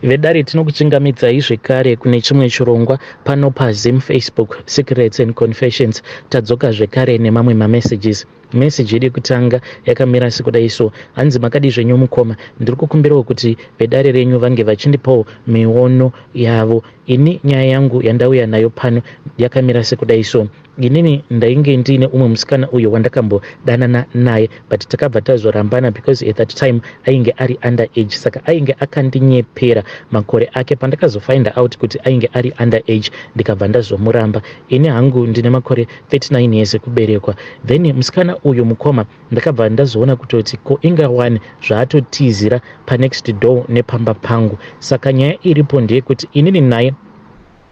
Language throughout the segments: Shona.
vedare tinokuchingamidzai zvekare kune chimwe chirongwa pano paZim Facebook Secrets and Confessions. Tadzoka zvekare nemamwe mamessages. Message yedu yekutanga yakamira sekudai so: hanzi makadi zvenyu mukoma, ndiri kukumbirawo kuti vedare renyu vange vachindipawo miono yavo. Ini nyaya yangu yandauya nayo pano yakamira sekudai so: inini ndainge ndine umwe musikana uyo wandakambodanana naye, but takabva tazorambana because at that time ainge ari under age, saka ainge akandinyepera makore ake. Pandakazofind out kuti ainge ari under age, ndikabva ndazomuramba. Ini hangu ndine makore 39 years ekuberekwa. Then musikana uyo mukoma ndakabva ndazoona kutoti ko inga wani zvaatotizira panext door nepamba pangu. Saka nyaya iripo ndeyekuti inini naye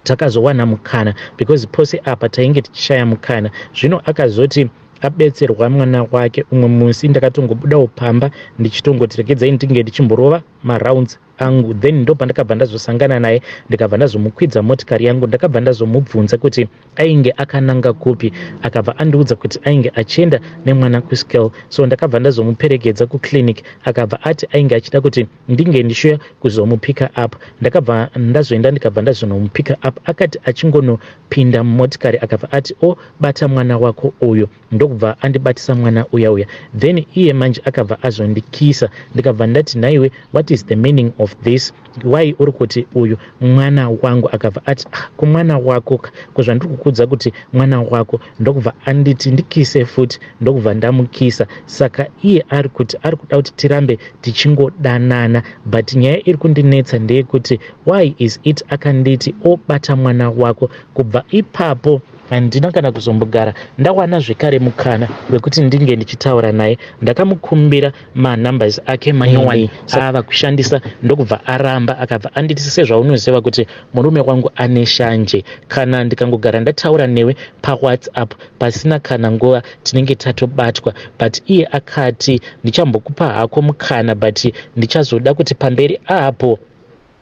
takazowana mukana, because pose apa tainge tichishaya mukana. Zvino akazoti abetserwa mwana wake umwe musi, ndakatongobudawo pamba ndichitongoti regedzai ndinge ndichimborova marounds angu. Then ndo pandakabva ndazosangana naye, ndikabva ndazomukwidza motikari yangu, ndakabva ndazomubvunza kuti ainge akananga kupi. Akabva andiudza kuti ainge achienda nemwana kuscale, so ndakabva ndazomuperekedza kuclinic. Akabva ati ainge achida kuti ndinge ndishuya kuzomupika up. Ndakabva ndazoenda ndikabva ndazonomupika up. Akati achingonopinda mumotikari akabva ati bata mwana wako uyo, ndokubva andibatisa mwana uya. Then iye manje akabva azondikisa. Ndikabva ndati naiwe, what is the meaning of this? Why uri kuti uyu mwana wangu? Akabva ati kumwana wako kuzvandiri kukudza kuti mwana wako. Ndokubva anditi ndikise futi, ndokubva ndamukisa. Saka iye ari kuti ari kuda kuti tirambe tichingodanana, but nyaya iri kundinetsa ndeyekuti why is it akanditi obata mwana wako. Kubva ipapo handina kana kuzombogara ndawana zvekare mukana wekuti ndinge ndichitaura naye. Ndakamukumbira manumbers ake manyowani ava kushandisa, ndokubva aramba. Akabva anditi sezvaunoziva kuti murume wangu ane shanje, kana ndikangogara ndataura newe paWhatsApp pasina kana nguva tinenge tatobatwa. But iye akati ndichambokupa hako mukana, but ndichazoda kuti pamberi apo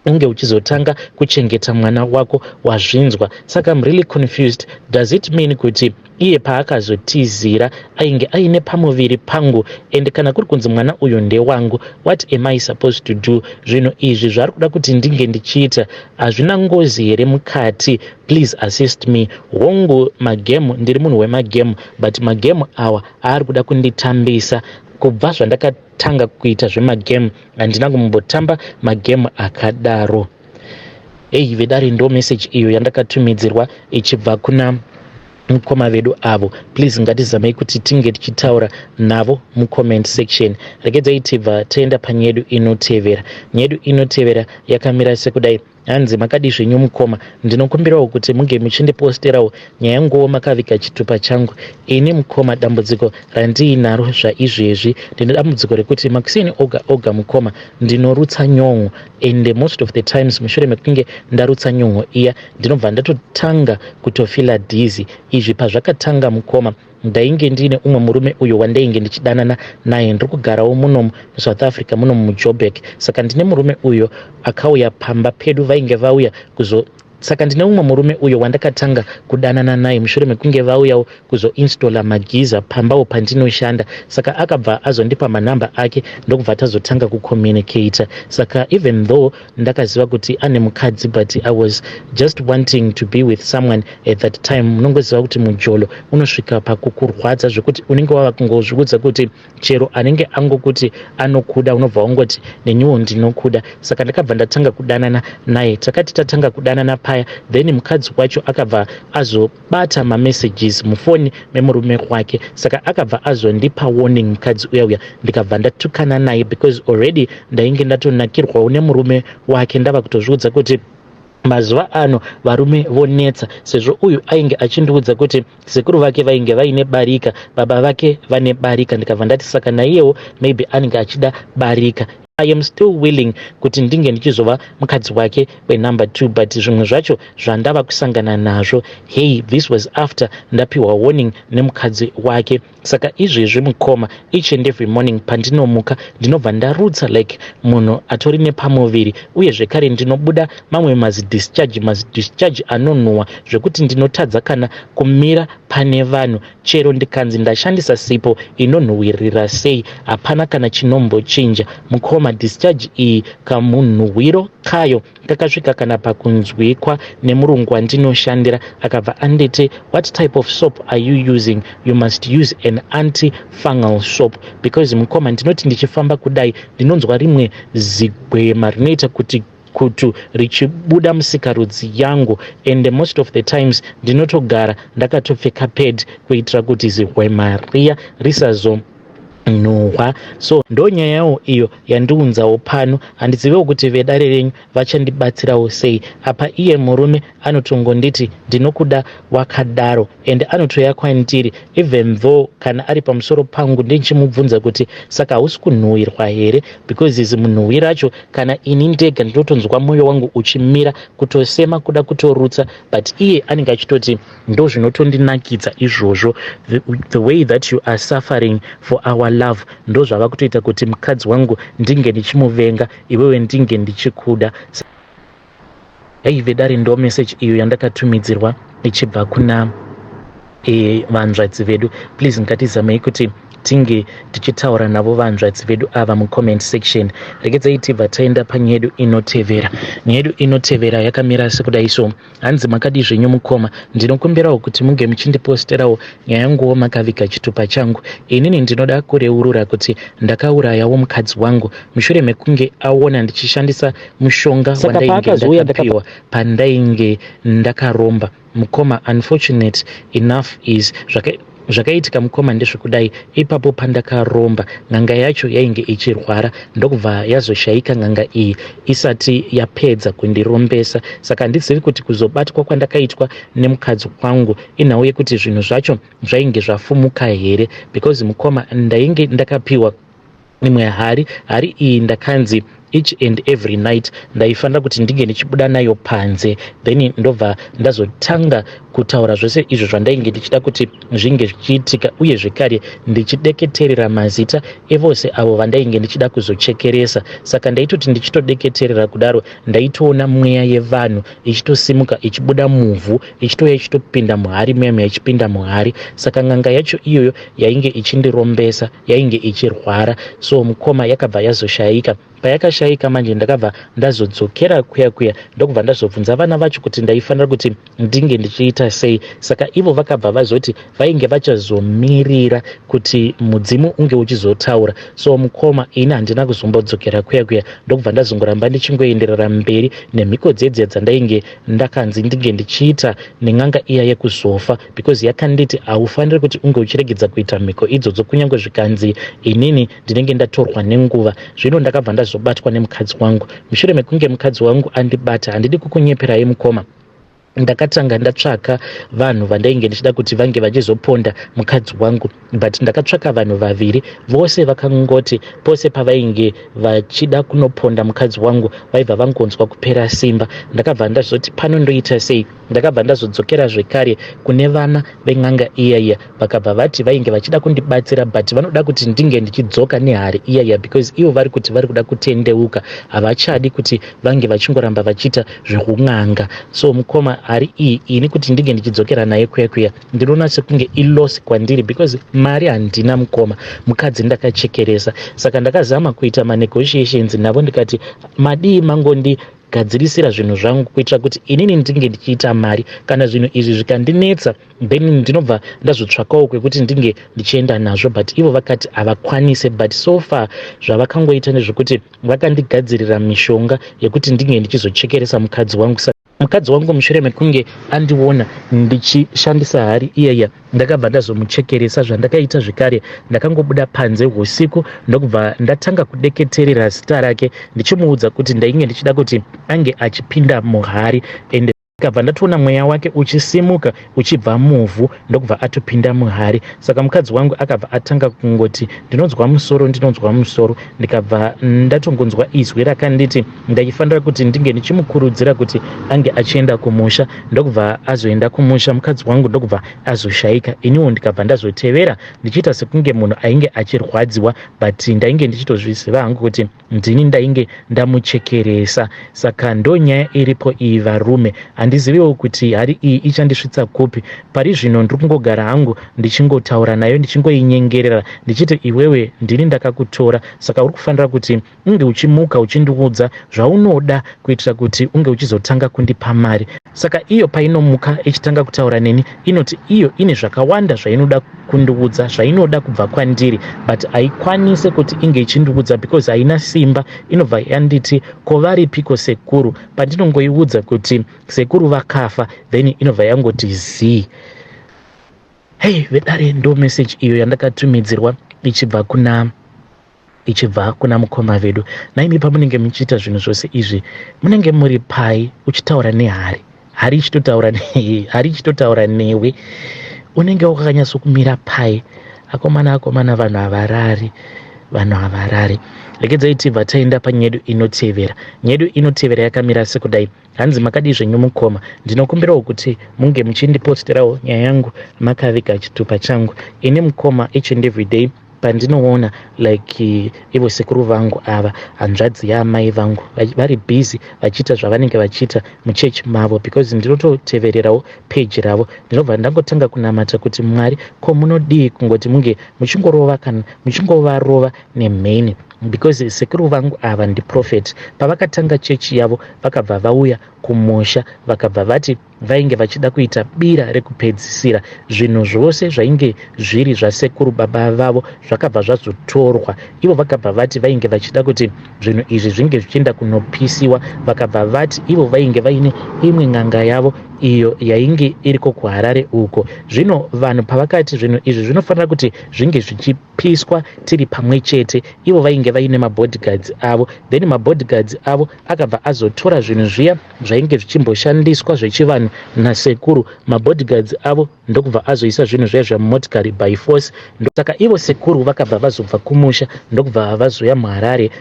unge uchizotanga kuchengeta mwana wako wazvinzwa. Saka I'm really confused. Does it mean kuti iye paakazotizira ainge aine pamuviri pangu, and kana kuri kunzi mwana uyu ndewangu, what am I supposed to do? Zvino izvi zvari kuda kuti ndinge ndichiita hazvina ngozi here mukati? Please assist me. Hongu magemu, ndiri munhu wemagemu, but magemu awa ari kuda kunditambisa. Kubva zvandakatanga kuita zvemagemu handina kumbotamba magemu akadaro. Vedare ndo message iyo yandakatumidzirwa ichibva kuna mukoma vedu avo. Please ngatizamei kuti tinge tichitaura navo mucomment section. Regedzai tibva taenda panyedu inotevera. Nyedu inotevera yakamira sekudai: hanzi makadi zvenyu mukoma, ndinokumbirawo kuti munge muchindiposterawo nyaya yanguwo makavika chitupa changu. Ini mukoma, dambudziko randiinaro zvaizvezvi ndine dambudziko rekuti makuseni oga mukoma ndinorutsa nyongo, and most of the times mushure mekunge ndarutsa nyongo iya ndinobva ndatotanga kutofila dhizi. Izvi pazvakatanga mukoma, ndainge ndine umwe murume uyo wandainge ndichidanana naye. Ndiri kugarawo muno muSouth Africa, muno muJoburg. Saka ndine murume uyo akauya pamba pedu, vainge vauya saka ndine umwe murume uyo wandakatanga kudanana naye mushure mekunge vauyawo kuzoinstalla magiza pambawo pandinoshanda. Saka akabva azondipa manamba ake, ndokubva tazotanga kucommunicate. Saka even though ndakaziva kuti ane mukadzi, but I was just wanting to be with someone at that time. Munongoziva kuti mujolo unosvika pakukurwadza zvekuti unenge wava kungozvikudza kuti chero anenge angokuti anokuda unobva wangoti nenyuwo ndinokuda. Saka ndakabva ndatanga kudanana naye. Takati tatanga kudanana then mukadzi wacho akabva azobata mamessages mufoni memurume wake. Saka akabva azondipa warning mukadzi uya. Ndikabva ndatukana naye because already ndainge ndatonakirwawo nemurume wake. Ndava kutozviudza kuti mazuva ano varume vonetsa, sezvo uyu ainge achindiudza kuti sekuru vake vainge vaine barika, baba vake vane barika. Ndikabva ndati saka naiyewo maybe anenge achida barika. I am still willing kuti ndinge ndichizova mukadzi wake wenumber 2, but zvimwe zvacho zvandava kusangana nazvo, this was after ndapiwa warning nemukadzi wake. Saka izvezvi mukoma, each and every morning pandinomuka ndinobva ndarutsa like munhu atori nepamuviri, uye zvekare ndinobuda mamwe mazidischarge anonhuhwa zvekuti ndinotadza kana kumira pane vanhu. Chero ndikanzi ndashandisa sipo inonhuhwirira sei, hapana kana chinombochinja. Mukoma, mukoma discharge iyi kamunhuwiro kayo kakasvika kana pakunzwikwa nemurungu wandinoshandira akabva anditi, what type of soap are you using? You must use an anti-fungal soap. Because mukoma ndinoti ndichifamba kudai ndinonzwa rimwe zigwema rinoita kuti kutu richibuda musikarudzi yangu, and most of the times ndinotogara ndakatopfeka pad kuitira kuti zigwema riya risazo nuhwa. So ndo nyaya yawo iyo yandiunzawo pano. Handizivewo kuti vedare renyu vachandibatsirawo sei. Apa iye murume anotongonditi ndinokuda wakadaro, and anotoya kwandiri even though kana ari pamusoro pangu ndichimubvunza kuti saka hausi kunhuhwirwa here, because izi munhuhwi racho kana ini ndega ndinotonzwa mwoyo wangu uchimira kutosema kuda kutorutsa, but iye anenge achitoti ndo zvinotondinakidza izvozvo, the way that you are suffering for our love ndo zvava kutoita kuti mukadzi wangu ndinge ndichimuvenga iwewe ndinge ndichikuda. Yaivedare ndo message iyo yandakatumidzirwa ichibva kuna vanzvadzi vedu. Please ngatizamei kuti tinge tichitaura navo vanzvadzi vedu ava mucomment section. Regedzai tibva taenda panyaya yedu inotevera. Nyaya yedu inotevera yakamira sekudai so. Hanzi makadi zvenyu mukoma, ndinokumbirawo kuti munge muchindiposterawo nyaya yanguwo makaviga chitupa changu. Inini ndinoda kureurura kuti ndakaurayawo mukadzi wangu mushure mekunge aona ndichishandisa mushonga wandainge ndakapiwa pandainge ndakaromba. Mukoma, unfortunate enough is zvakaitika mukoma ndezvekudai ipapo pandakaromba n'anga yacho yainge ichirwara ndokubva yazoshaika n'anga iyi isati yapedza kundirombesa. Saka handizivi kuti kuzobatwa kwandakaitwa nemukadzi wangu inhau yekuti zvinhu zvacho zvainge zvafumuka here, because mukoma ndainge ndakapiwa imwe hari iyi ndakanzi each and every night ndaifanira kuti ndinge ndichibuda nayo panze, then ndobva ndazotanga kutaura zvose izvo zvandainge ndichida kuti zvinge zvichiitika, uye zvekare ndichideketerera mazita evose avo vandainge ndichida kuzochekeresa. Saka ndaitoti ndichitodeketerera kudaro ndaitoona mweya yevanhu ichitosimuka ichibuda muvhu ichitoya ichitopinda muhari, mweya ichipinda muhari. Saka n'anga yacho iyoyo yainge ichindirombesa yainge ichirwara. So mukoma yakabva yazoshaika. Payakashaika manje ndakabva ndazodzokera kuya ndokubva ndazobvunza vana vacho kuti ndaifanira kuti ndinge ndichiita sei. Saka ivo vakabva vazoti vainge vachazomirira kuti mudzimu unge uchizotaura. So mukoma ini handina kuzombodzokera kuya ndokubva ndazongoramba ndichingoenderera mberi nemhiko dzedze dzandainge ndakanzi ndinge ndichiita nen'anga iya yekuzofa, because yakanditi haufaniri kuti unge uchiregedza kuita mhiko idzodzo kunyange zvikanzi inini ndinenge ndatorwa nenguva. Zvino ndakabva ndazobatwa nemukadzi wangu. Mushure mekunge mukadzi wangu andibata, handidi kukunyeperai mukoma, ndakatanga ndatsvaka vanhu vandainge ndichida kuti vange vachizoponda mukadzi wangu, but ndakatsvaka vanhu vaviri, vose vakangoti pose pavainge vachida kunoponda mukadzi wangu vaibva vangonzwa kupera simba. Ndakabva ndazoti pano ndoita sei, ndakabva ndazodzokera zvekare kune vana ven'anga iyaiya, vakabva vati vainge vachida kundibatsira but vanoda kuti ndinge ndichidzoka nehari iyaiya, because ivo vari kuti vari kuda kutendeuka, havachadi kuti vange vachingoramba vachiita zveun'anga. So mukoma, hari iyi ini kuti ndinge ndichidzokera naye kuya ndinoona sekunge ilosi kwandiri, because mari handina mukoma, mukadzi ndakachekeresa. Saka ndakazama kuita manegotiations navo ndikati madii mangondigadzirisira zvinhu zvangu kuitira kuti inini ndinge ndichiita mari. Kana zvinhu izvi zvikandinetsa then ndinobva ndazotsvakawo kwekuti ndinge ndichienda nazvo, but ivo vakati havakwanise. But so far zvavakangoita ndezvekuti vakandigadzirira mishonga yekuti ndinge ndichizochekeresa mukadzi wangu. Mukadzi wangu mushure mekunge andiona ndichishandisa hari iyaiya ndakabva ndazomuchekeresa. Zvandakaita zvekare ndakangobuda panze usiku ndokubva ndatanga kudeketerera zita rake ndichimuudza kuti ndainge ndichida kuti ange achipinda muhari, and ndakabva ndatoona mweya wake uchisimuka uchibva muvhu ndokubva atopinda muhari. Saka mukadzi wangu akabva atanga kungoti ndinonzwa musoro. Ndikabva ndatongonzwa izwi rakanditi ndaifanira kuti ndinge ndichimukurudzira kuti ange achienda kumusha, ndokubva azoenda kumusha mukadzi wangu ndokubva azoshaika. Iniwo ndikabva ndazotevera ndichiita sekunge munhu ainge achirwadziwa, but ndainge ndichitozviziva hangu kuti ndini ndainge ndamuchekeresa. Saka ndo nyaya iripo iyi varume. handiziviwo kuti hari iyi ichandisvitsa kupi. Pari zvino ndiri kungogara hangu ndichingotaura nayo ndichingoinyengerera ndichiti iwewe ndini ndakakutora, saka uri kufanira kuti unge uchimuka uchindiudza zvaunoda kuitira kuti unge uchizotanga kundipa mari. Saka iyo painomuka ichitanga kutaura neni inoti iyo ine zvakawanda zvainoda kundiudza, zvainoda kubva kwandiri, but haikwanise kuti inge ichindiudza because haina simba. Inobva yanditi ko varipiko sekuru, pandinongoiudza kuti sekuru vakafa, then inobva yangoti zii. Hey, vedare ndo message iyo yandakatumidzirwa ichibva kuna mukoma vedu. Naimi pamunenge muchiita zvinhu zvose izvi munenge muri pai uchitaura nehari, hari ichitotaura newe, unenge wakanyatso kumira pai. Akomana vanhu havarari. Regedzai tibva taenda panyedu inotevera. Nyedu inotevera yakamira sekudai. Hanzi makadi zvenyu mukoma, ndinokumbirawo kuti munge muchindiposterawo nyaya yangu makaviga chitupa changu. Ini mukoma each and every day pandinoona like ivo sekuru vangu ava, hanzvadzi yaamai vangu vari busy vachiita zvavanenge vachiita muchechi mavo, because ndinototevererawo page ravo. Ndinobva ndangotanga kunamata kuti Mwari, ko munodii kungoti munge muchingorova kana muchingovarova nemheni, because sekuru vangu ava ndiprofeti. Pavakatanga chechi yavo vakabva vauya kumusha vakabva vati vainge vachida kuita bira rekupedzisira. Zvinhu zvose zvainge zviri zvasekuru baba vavo zvakabva zvazotorwa. Ivo vakabva vati vainge vachida kuti zvinhu izvi zvinge zvichienda kunopisiwa. Vakabva vati ivo vainge vaine imwe n'anga yavo iyo yainge iriko kuHarare uko. Zvino vanhu pavakati zvinhu izvi zvinofanira kuti zvinge zvichipiswa tiri pamwe chete, ivo vainge vaine mabodyguards avo, then mabodyguards avo akabva azotora zvinhu zviya zvainge zvichimboshandiswa zvechivanhu nasekuru. Mabodyguards avo ndokubva azoisa zvinhu zviya zvamotikari by force. Saka ivo sekuru vakabva vazobva kumusha ndokubva vazoya muHarare.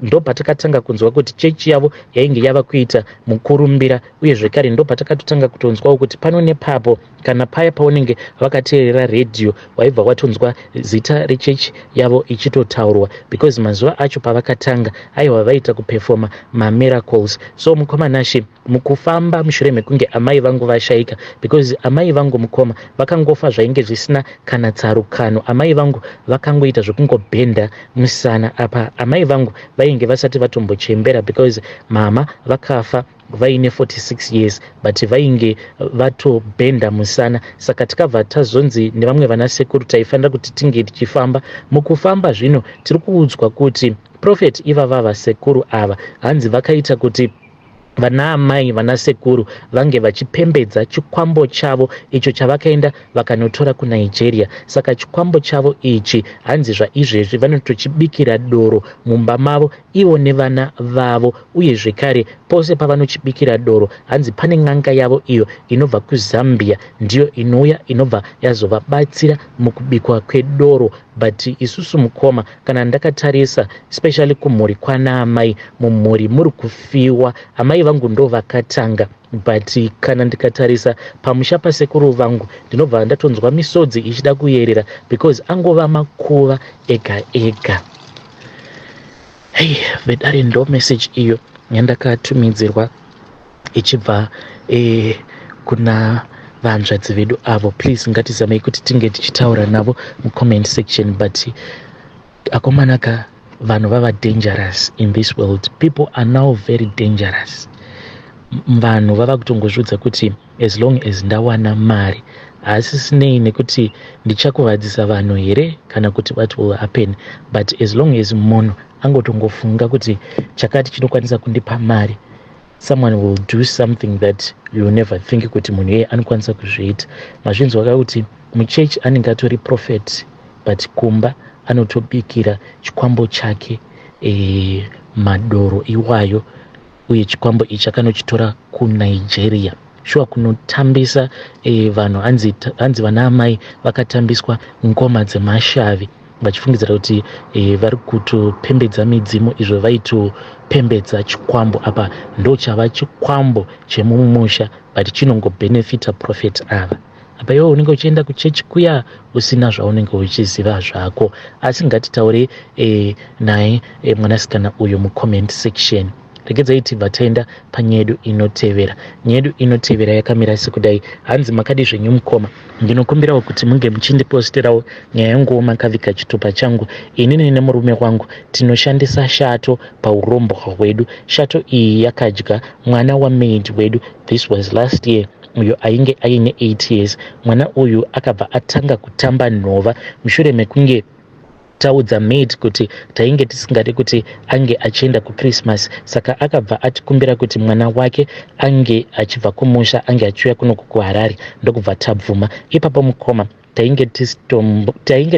Ndopatakatanga kunzwa kuti chechi yavo yainge yava kuita mukurumbira, uye zvekare ndopatakatotanga kutonzwawo kuti pano nepapo kana paya paunenge vakateerera redhiyo waibva watonzwa zita rechechi yavo ichitotaurwa, because mazuva acho pavakatanga aiwa vaita kupefoma mamiracles. So mukoma Nashe, mukufamba mushure mekunge amai vangu vashaika, because amai vangu mukoma vakangofa zvainge zvisina kana tsarukano. Amai vangu vakangoita zvekungobhenda musana apa. Amai vangu vainge vasati vatombochembera, because mama vakafa vaine 46 years but vainge vatobhenda musana. Saka tikabva tazonzi nevamwe vana sekuru taifanira kuti tinge tichifamba. Mukufamba zvino tiri kuudzwa kuti profeti ivava vasekuru ava hanzi vakaita kuti vana amai vana sekuru vange vachipembedza chikwambo chavo icho chavakaenda vakanotora kuNigeria. Saka chikwambo chavo ichi hanzi zvaizvezvi vanotochibikira doro mumba mavo ivo nevana vavo, uye zvekare pose pavanochibikira doro hanzi pane n'anga yavo iyo inobva kuZambia ndiyo inouya inobva yazovabatsira mukubikwa kwedoro. But isusu mukoma kana ndakatarisa especially kumhuri kwana amai, mumhuri muri kufiwa. Amai vangu ndo vakatanga, but kana ndikatarisa pamusha pasekuru vangu ndinobva ndatonzwa misodzi ichida kuyerera, because angova makuva ega ega. Hey, vedare ndo message iyo yandakatumidzirwa ichibva kuna vanzvadzi vedu avo. Please ngatizamei kuti tinge tichitaura navo mucomment section, but akomanaka vanhu vava dangerous in this world. People are now very dangerous. Vanhu vava kutongozvidza kuti as long as ndawana mari hasisinei nekuti ndichakuvadzisa vanhu here kana kuti what will happen, but as long as munhu angotongofunga kuti chakati chinokwanisa kundipa mari, someone will do something that you never think kuti munhu iye anokwanisa kuzviita. Mazvinzwa kuti muchechi anenge atori prophet, but kumba anotobikira chikwambo chake madoro iwayo, uye chikwambo ichi akanochitora kuNigeria. Shuwa kunotambisa vanhu hanzi vana amai vakatambiswa ngoma dzemashavi vachifungidzira kuti vari kutopembedza midzimu, izvo vaitopembedza chikwambo. Apa ndo chava chikwambo chemumusha, but chinongobhenefita profeti ava. Apa iwe unenge uchienda kuchechi kuya usina zvaunenge uchiziva zvako. Asi ngatitaure naye mwanasikana uyo mucomment section. regedzai tibva taenda panyaya yedu inotevera. Nyaya yedu inotevera yakamira sekudai. Hanzi makadi zvenyu mukoma, ndinokumbirawo kuti munge muchindiposterawo nyaya yanguwo makavika chitupa changu. Inini nemurume wangu tinoshandisa shato paurombwa hwedu. Shato iyi yakadya mwana wamaid wedu. This was last year, uyo ainge aine 8 years. Mwana uyu akabva atanga kutamba nhova mushure mekunge taudza maid kuti tainge tisingadi kuti ange achienda kuChristmas, saka akabva atikumbira kuti mwana wake ange achibva kumusha ange achiuya kuno kuHarare, ndokubva tabvuma. Ipapo mukoma tainge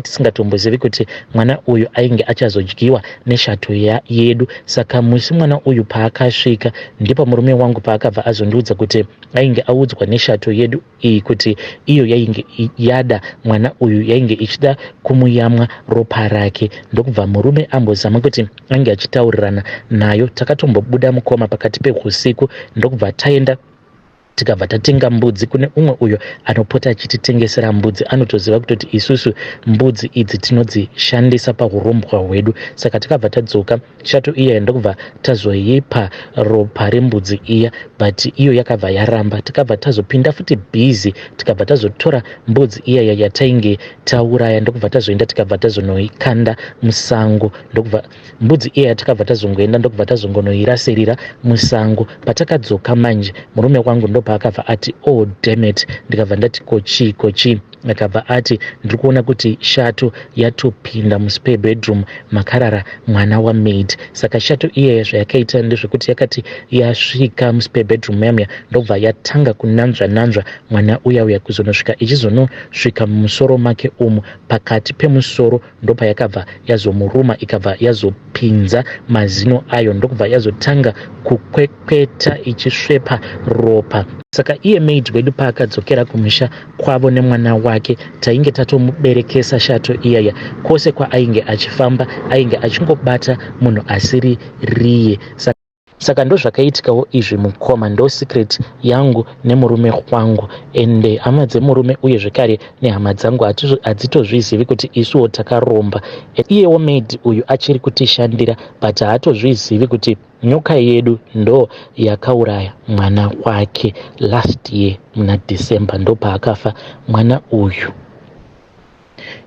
tisingatombozivi kuti mwana uyu ainge achazodyiwa neshato yedu. Saka musi mwana uyu paakasvika ndipo murume wangu paakabva azondiudza kuti ainge audzwa neshato yedu iyi kuti iyo yainge yada mwana uyu, yainge ichida kumuyamwa ropa rake. Ndokubva murume ambozama kuti ange achitaurirana nayo. Takatombobuda mukoma pakati peusiku, ndokubva taenda tikabva tatenga mbudzi kune umwe uyo anopota achititengesera mbudzi. Anotoziva kutoti isusu mbudzi idzi tinodzishandisa paurombwa hwedu. Saka tikabva tadzoka shato iya ndokubva tazoipa ropa rembudzi iya, but iyo yakabva yaramba. Tikabva tazopinda futi bhizi, tikabva tazotora mbudzi iya yatainge tauraya, ndokubva tazoenda tikabva tazonoikanda musango. Ndokubva mbudzi iya tikabva tazongoenda ndokubva tazongonoirasirira musango. Patakadzoka manje murume wangu ndo paakabva ati oh damn it. Ndikabva ndati kochi. Akabva ati ndiri kuona kuti shato yatopinda muspare bedroom makarara mwana wamaid. Saka shato iya zvayakaita ndezvekuti yakati yasvika muspare bedroom yamya ndobva yatanga kunanzva mwana uya kuzonosvika ichizonosvika mumusoro make umu. Pakati pemusoro ndopa yakabva yazomuruma, ikabva yazopinza mazino ayo, ndokubva yazotanga kukwekweta ichisvepa ropa. Saka iye maid wedu paakadzokera kumusha kwavo nemwana wake, tainge tatomuberekesa shato iyaya. Kwose kwaainge achifamba ainge achingobata munhu asiri riye. Saka ndo zvakaitikawo izvi mukoma, ndo secret yangu nemurume wangu. Ende hama dzemurume uye zvekare nehama dzangu hadzitozvizivi kuti isuwo takaromba. Iyewo maid uyu achiri kutishandira, but haatozvizivi kuti nyoka yedu ndo yakauraya mwana wake last year muna December, ndo paakafa mwana uyu.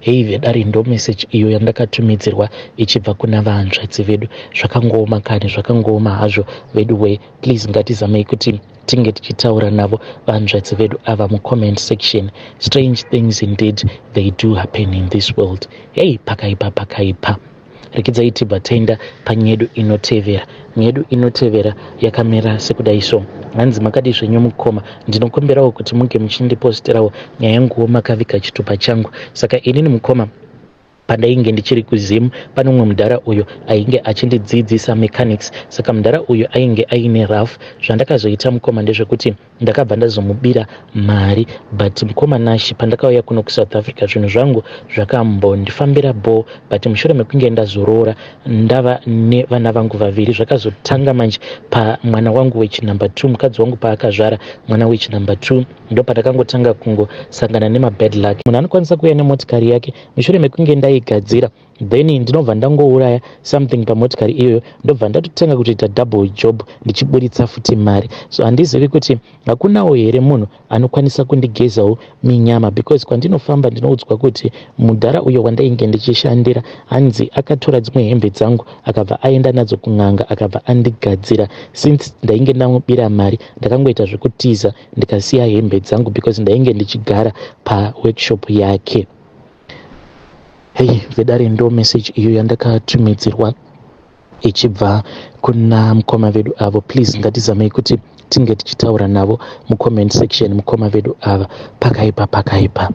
Hei vedari ndo message iyo yandakatumidzirwa ichibva kuna vahanzvadzi vedu. Zvakangooma kani, zvakangooma hazvo vedu we. Please ngatizamei kuti tinge tichitaura navo vahanzvadzi vedu ava mucomment section. Strange things indeed they do happen in this world. Hei pakaipa. Rekidzai tibva taenda panyaya yedu inotevera. Nyaya yedu inotevera yakamira sekudai so. Hanzi makadi zvenyu mukoma, ndinokumbirawo kuti munge muchindiposterawo nyaya yanguwo makavika chitupa changu. Saka inini mukoma pandainge ndichiri kuZim pane umwe mudhara uyo ainge achindidzidzisa mechanics. Saka mudhara uyo ainge aine RAF. Zvandakazoita mukoma ndezvekuti ndakabva ndazomubira mari, but mukoma nashi pandakauya kuno kuSouth Africa zvinhu zvangu zvakambondifambira bho, but mushure mekunge ndazorora ndava nevana vangu vaviri. Zvakazotanga manje pamwana wangu wechinumber 2, mukadzi wangu paakazvara mwana wechinumber 2, ndo pandakangotanga kungosangana nemabad luck. Munhu anokwanisa kuuya nemotikari yake mushure mekunge ndaigadzira, then ndinobva ndangouraya something pamotikari iyoyo, ndobva ndatotanga kutoita double job ndichiburitsa futi mari. So handizivi kuti hakunawo here munhu anokwanisa kundigezawo minyama, because kwandinofamba ndinoudzwa kuti mudhara uyo wandainge ndichishandira hanzi akatora dzimwe hembe dzangu akabva aenda nadzo kun'anga akabva andigadzira. Since ndainge ndamubira mari ndakangoita zvekutiza ndikasiya hembe dzangu because ndainge ndichigara paworkshop yake. Hei vedare ndo message iyo yandakatumidzirwa ichibva kuna mukoma vedu avo. Please ngatizamei kuti tinge tichitaura navo mucomment section. Mukoma vedu ava pakaipa.